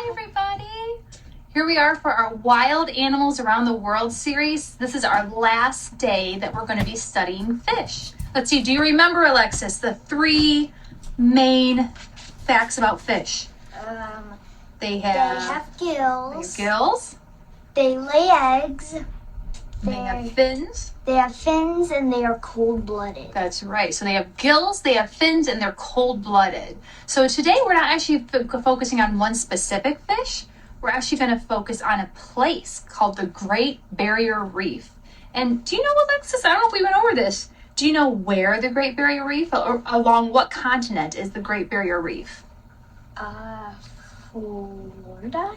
Hi everybody! Here we are for our Wild Animals Around the World series. This is our last day that we're going to be studying fish. Let's see, do you remember, Alexis, the three main facts about fish? They have gills. Gills. They lay eggs. They have fins. They have fins and they are cold-blooded. That's right. So they have gills, they have fins, and they're cold-blooded. So today we're not actually focusing on one specific fish. We're actually going to focus on a place called the Great Barrier Reef. And do you know, Alexis, I don't know if we went over this. Do you know where the Great Barrier Reef, or along what continent is the Great Barrier Reef? Florida?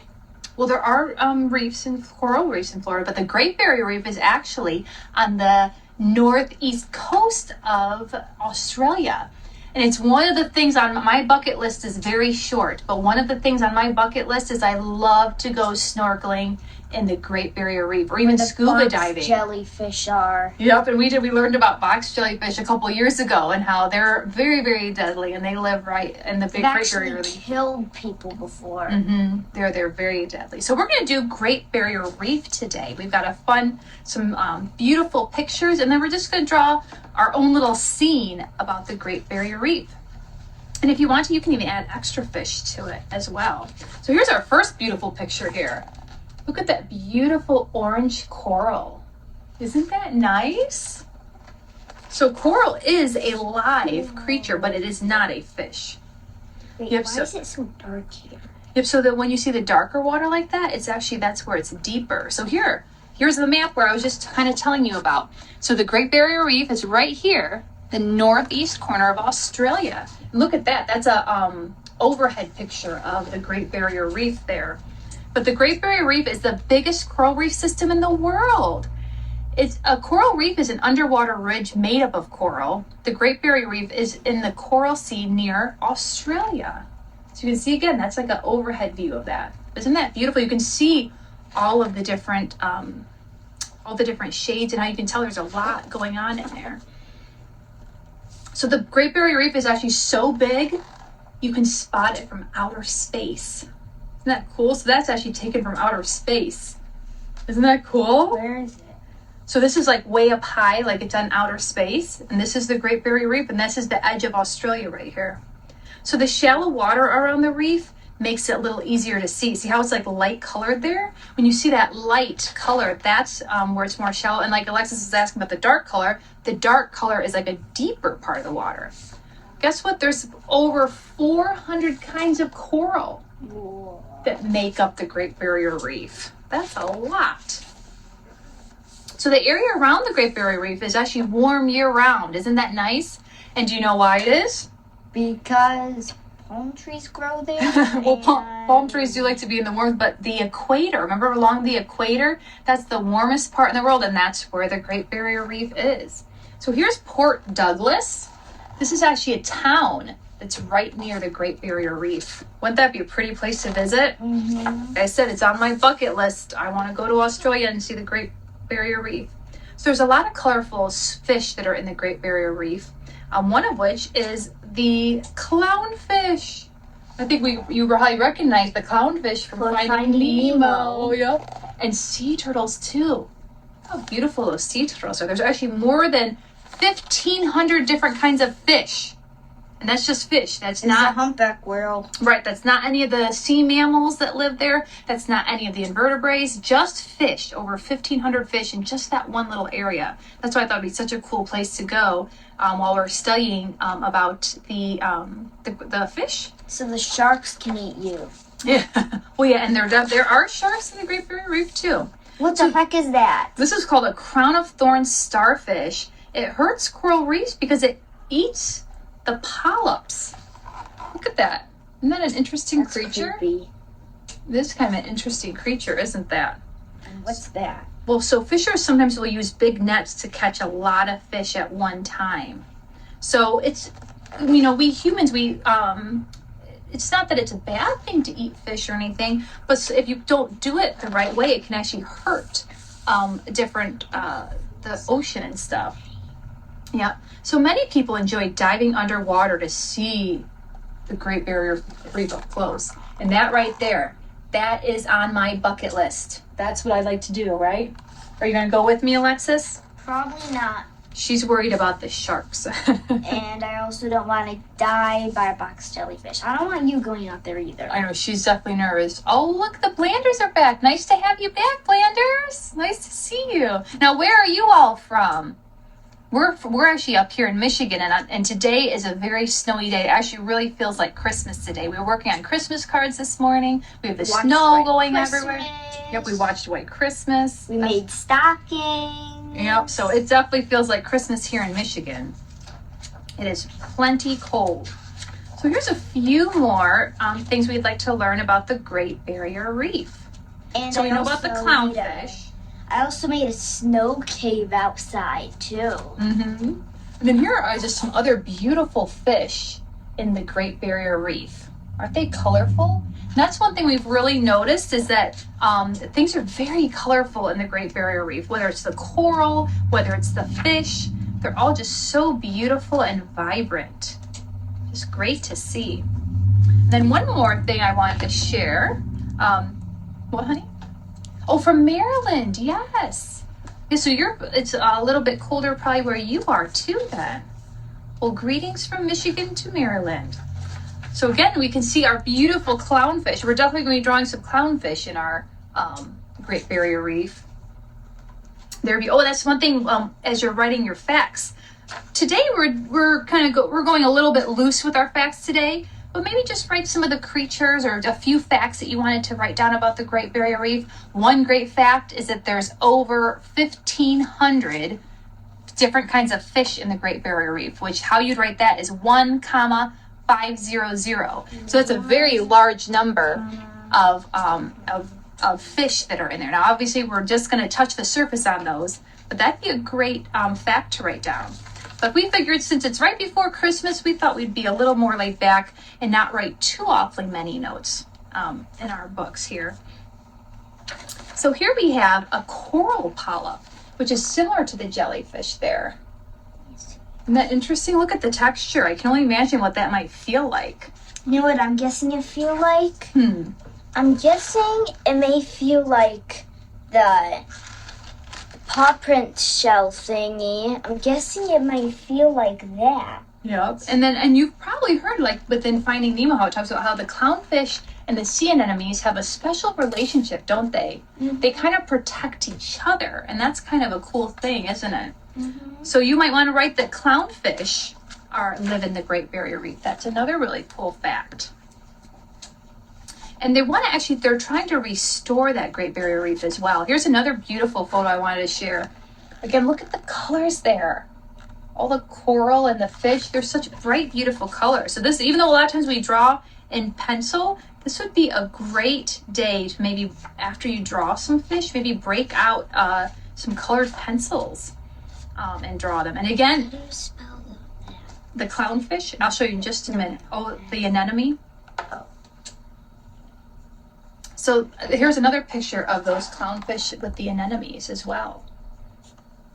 Well, there are coral reefs in Florida, but the Great Barrier Reef is actually on the northeast coast of Australia. And it's one of the things on my bucket list is very short, but one of the things on my bucket list is I love to go snorkeling in the Great Barrier Reef, or even scuba diving. Jellyfish are. Yep, and we learned about box jellyfish a couple years ago and how they're very, very deadly, and they live right in the Great Barrier Reef. Killed people before. They're very deadly. So we're going to do Great Barrier Reef today. We've got some beautiful pictures, and then we're just going to draw our own little scene about the Great Barrier Reef. And if you want to, you can even add extra fish to it as well. So here's our first beautiful picture here. Look at that beautiful orange coral. Isn't that nice? So coral is a live creature, but it is not a fish. Wait, why is it so dark here? Yep, so that when you see the darker water like that, that's where it's deeper. So here's the map where I was just kind of telling you about. So the Great Barrier Reef is right here, the northeast corner of Australia. Look at that. That's a overhead picture of the Great Barrier Reef there. But the Great Barrier Reef is the biggest coral reef system in the world. A coral reef is an underwater ridge made up of coral. The Great Barrier Reef is in the Coral Sea near Australia. So you can see again, that's like an overhead view of that. Isn't that beautiful? You can see all the different shades and how you can tell there's a lot going on in there. So the Great Barrier Reef is actually so big, you can spot it from outer space. Isn't that cool? So that's actually taken from outer space. Isn't that cool? Where is it? So this is like way up high, like it's on outer space. And this is the Great Barrier Reef, and this is the edge of Australia right here. So the shallow water around the reef makes it a little easier to see. See how it's like light colored there? When you see that light color, that's where it's more shallow. And like Alexis is asking about the dark color is like a deeper part of the water. Guess what? There's over 400 kinds of coral that make up the Great Barrier Reef. That's a lot. So the area around the Great Barrier Reef is actually warm year-round. Isn't that nice? And do you know why it is? Because palm trees grow there. Well, palm trees do like to be in the warmth, but the equator, remember along the equator, that's the warmest part in the world, and that's where the Great Barrier Reef is. So here's Port Douglas. This is actually a town that's right near the Great Barrier Reef. Wouldn't that be a pretty place to visit? Like I said, it's on my bucket list. I want to go to Australia and see the Great Barrier Reef. So there's a lot of colorful fish that are in the Great Barrier Reef. One of which is the clownfish. I think you probably recognize the clownfish from Finding Nemo. Yep. And sea turtles too. How beautiful those sea turtles are. There's actually more than 1,500 different kinds of fish. And that's just fish. That's not a humpback whale. Right, that's not any of the sea mammals that live there. That's not any of the invertebrates. Just fish. Over 1,500 fish in just that one little area. That's why I thought it'd be such a cool place to go while we're studying about the fish. So the sharks can eat you. Yeah. Well, yeah, and there are sharks in the Great Barrier Reef too. What the heck is that? This is called a crown of thorns starfish. It hurts coral reefs because it eats the polyps. Look at that. Isn't that an interesting creature? Creepy. This is kind of an interesting creature, isn't that? And what's that? Well, so fishers sometimes will use big nets to catch a lot of fish at one time. So it's, we humans, it's not that it's a bad thing to eat fish or anything, but if you don't do it the right way, it can actually hurt the ocean and stuff. Yeah. So many people enjoy diving underwater to see the Great Barrier Reef up close. And that right there, That is on my bucket list. That's what I like to do, right? Are you gonna go with me, Alexis? Probably not. She's worried about the sharks. And I also don't want to die by a box jellyfish. I don't want you going out there either. I know, she's definitely nervous. Oh, look, the Blanders are back. Nice to have you back, Blanders. Nice to see you. Now, where are you all from? We're actually up here in Michigan, and today is a very snowy day. It actually really feels like Christmas today. We were working on Christmas cards this morning. We have the snow going everywhere. Yep, we watched White Christmas. We made stockings. Yep, so it definitely feels like Christmas here in Michigan. It is plenty cold. So here's a few more things we'd like to learn about the Great Barrier Reef. And So we know about the clownfish. I also made a snow cave outside too. Mm-hmm. And then here are just some other beautiful fish in the Great Barrier Reef. Aren't they colorful? And that's one thing we've really noticed is that things are very colorful in the Great Barrier Reef, whether it's the coral, whether it's the fish. They're all just so beautiful and vibrant. Just great to see. And then one more thing I wanted to share. What, honey? Oh, from Maryland, yes. Yeah, so it's a little bit colder probably where you are too then. Well, greetings from Michigan to Maryland. So again, we can see our beautiful clownfish. We're definitely going to be drawing some clownfish in our Great Barrier Reef. Oh, that's one thing as you're writing your facts. Today we're going a little bit loose with our facts today. But maybe just write some of the creatures or a few facts that you wanted to write down about the Great Barrier Reef. One great fact is that there's over 1,500 different kinds of fish in the Great Barrier Reef, which how you'd write that is 1,500. So it's a very large number of fish that are in there. Now, obviously, we're just going to touch the surface on those, but that'd be a great fact to write down. But we figured since it's right before Christmas, we thought we'd be a little more laid back and not write too awfully many notes in our books here. So here we have a coral polyp, which is similar to the jellyfish there. Isn't that interesting? Look at the texture. I can only imagine what that might feel like. You know what I'm guessing it feel like? I'm guessing it may feel like the paw print shell thingy. I'm guessing it might feel like that. Yep. And you've probably heard, like within Finding Nemo, how it talks about how the clownfish and the sea anemones have a special relationship, don't they? Mm-hmm. They kind of protect each other, and that's kind of a cool thing, isn't it? Mm-hmm. So you might want to write that clownfish live in the Great Barrier Reef. That's another really cool fact. And they're trying to restore that Great Barrier Reef as well. Here's another beautiful photo I wanted to share. Again, look at the colors there. All the coral and the fish, they're such bright, beautiful colors. So this, even though a lot of times we draw in pencil, this would be a great day to maybe, after you draw some fish, maybe break out some colored pencils and draw them. And again, how do you spell that? The clownfish, I'll show you in just a minute. Oh, the anemone. Oh. So here's another picture of those clownfish with the anemones as well.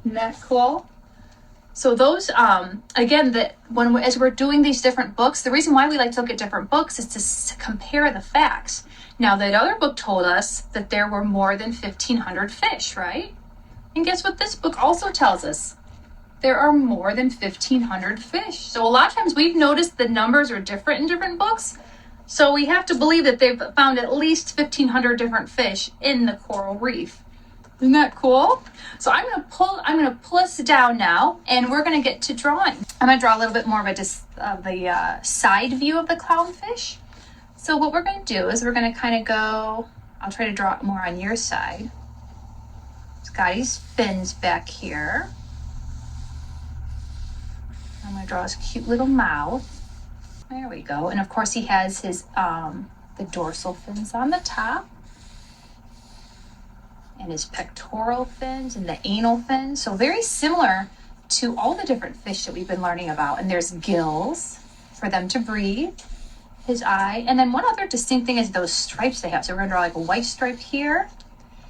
Isn't that cool? So those, again, as we're doing these different books, the reason why we like to look at different books is to compare the facts. Now, that other book told us that there were more than 1,500 fish, right? And guess what this book also tells us? There are more than 1,500 fish. So a lot of times we've noticed the numbers are different in different books. So we have to believe that they've found at least 1,500 different fish in the coral reef. Isn't that cool? So I'm gonna pull us down now, and we're gonna get to drawing. I'm gonna draw a little bit more of the side view of the clownfish. So what we're gonna do is we're gonna kind of go. I'll try to draw it more on your side. Scotty's fins back here. I'm gonna draw his cute little mouth. There we go. And of course he has his the dorsal fins on the top. And his pectoral fins and the anal fins. So very similar to all the different fish that we've been learning about. And there's gills for them to breathe, his eye. And then one other distinct thing is those stripes they have. So we're gonna draw like a white stripe here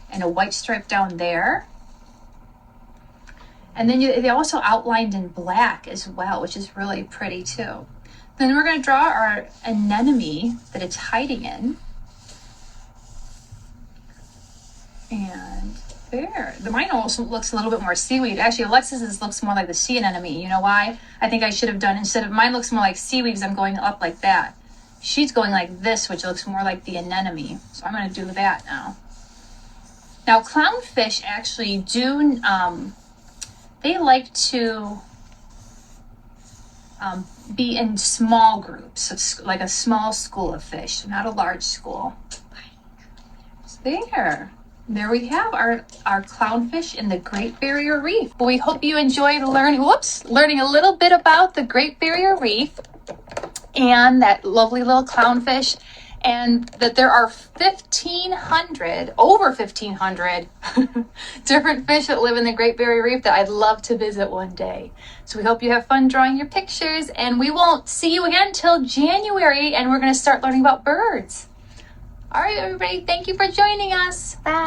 and a white stripe down there. And then they also outlined in black as well, which is really pretty too. Then we're gonna draw our anemone that it's hiding in. And there. Mine also looks a little bit more seaweed. Actually, Alexis's looks more like the sea anemone. You know why? I think I should have done, instead of, mine looks more like seaweed because I'm going up like that. She's going like this, which looks more like the anemone. So I'm going to do that now. Now, clownfish actually do, they like to be in small groups, like a small school of fish, not a large school. So there we have our clownfish in the Great Barrier Reef. We hope you enjoyed learning a little bit about the Great Barrier Reef and that lovely little clownfish, and that there are over 1,500 different fish that live in the Great Barrier Reef that I'd love to visit one day. So we hope you have fun drawing your pictures, and we won't see you again till January, and we're going to start learning about birds. All right, everybody, thank you for joining us. Bye.